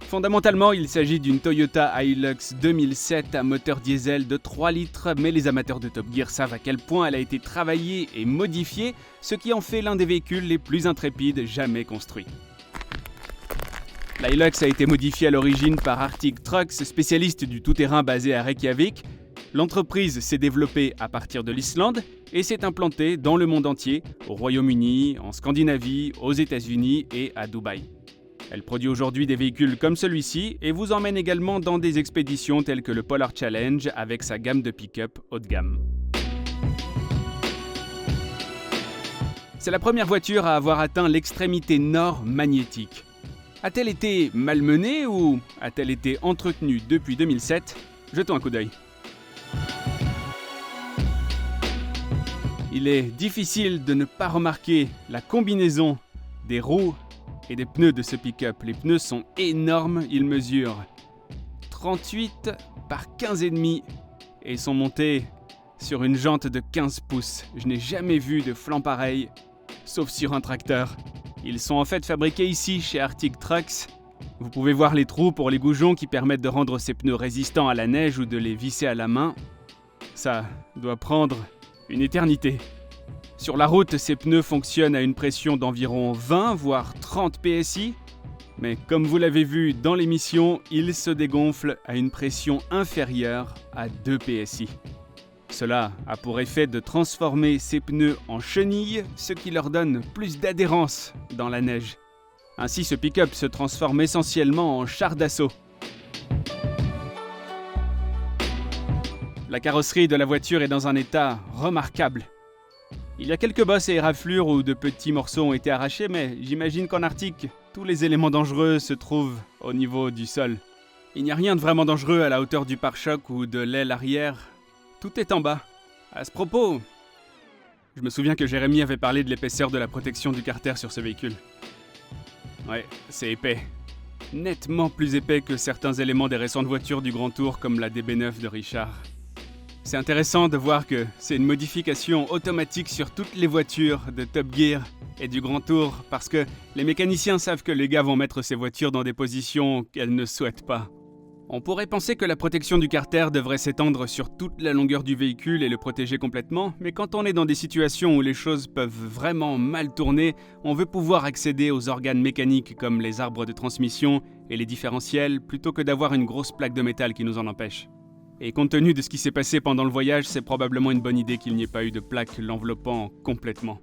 Fondamentalement, il s'agit d'une Toyota Hilux 2007 à moteur diesel de 3 litres, mais les amateurs de Top Gear savent à quel point elle a été travaillée et modifiée, ce qui en fait l'un des véhicules les plus intrépides jamais construits. La Hilux a été modifiée à l'origine par Arctic Trucks, spécialiste du tout-terrain basé à Reykjavik. L'entreprise s'est développée à partir de l'Islande et s'est implantée dans le monde entier, au Royaume-Uni, en Scandinavie, aux États-Unis et à Dubaï. Elle produit aujourd'hui des véhicules comme celui-ci et vous emmène également dans des expéditions telles que le Polar Challenge avec sa gamme de pick-up haut de gamme. C'est la première voiture à avoir atteint l'extrémité nord magnétique. A-t-elle été malmenée ou a-t-elle été entretenue depuis 2007 ? Jetons un coup d'œil. Il est difficile de ne pas remarquer la combinaison des roues et des pneus de ce pick-up. Les pneus sont énormes, ils mesurent 38 par 15,5 et sont montés sur une jante de 15 pouces. Je n'ai jamais vu de flanc pareil, sauf sur un tracteur. Ils sont en fait fabriqués ici chez Arctic Trucks. Vous pouvez voir les trous pour les goujons qui permettent de rendre ces pneus résistants à la neige ou de les visser à la main. Ça doit prendre une éternité. Sur la route, ces pneus fonctionnent à une pression d'environ 20 voire 30 PSI, mais comme vous l'avez vu dans l'émission, ils se dégonflent à une pression inférieure à 2 PSI. Cela a pour effet de transformer ces pneus en chenilles, ce qui leur donne plus d'adhérence dans la neige. Ainsi, ce pick-up se transforme essentiellement en char d'assaut. La carrosserie de la voiture est dans un état remarquable. Il y a quelques bosses et éraflures où de petits morceaux ont été arrachés, mais j'imagine qu'en Arctique, tous les éléments dangereux se trouvent au niveau du sol. Il n'y a rien de vraiment dangereux à la hauteur du pare-choc ou de l'aile arrière. Tout est en bas. À ce propos, je me souviens que Jérémy avait parlé de l'épaisseur de la protection du carter sur ce véhicule. Ouais, c'est épais. Nettement plus épais que certains éléments des récentes voitures du Grand Tour comme la DB9 de Richard. C'est intéressant de voir que c'est une modification automatique sur toutes les voitures de Top Gear et du Grand Tour parce que les mécaniciens savent que les gars vont mettre ces voitures dans des positions qu'elles ne souhaitent pas. On pourrait penser que la protection du carter devrait s'étendre sur toute la longueur du véhicule et le protéger complètement, mais quand on est dans des situations où les choses peuvent vraiment mal tourner, on veut pouvoir accéder aux organes mécaniques comme les arbres de transmission et les différentiels plutôt que d'avoir une grosse plaque de métal qui nous en empêche. Et compte tenu de ce qui s'est passé pendant le voyage, c'est probablement une bonne idée qu'il n'y ait pas eu de plaque l'enveloppant complètement.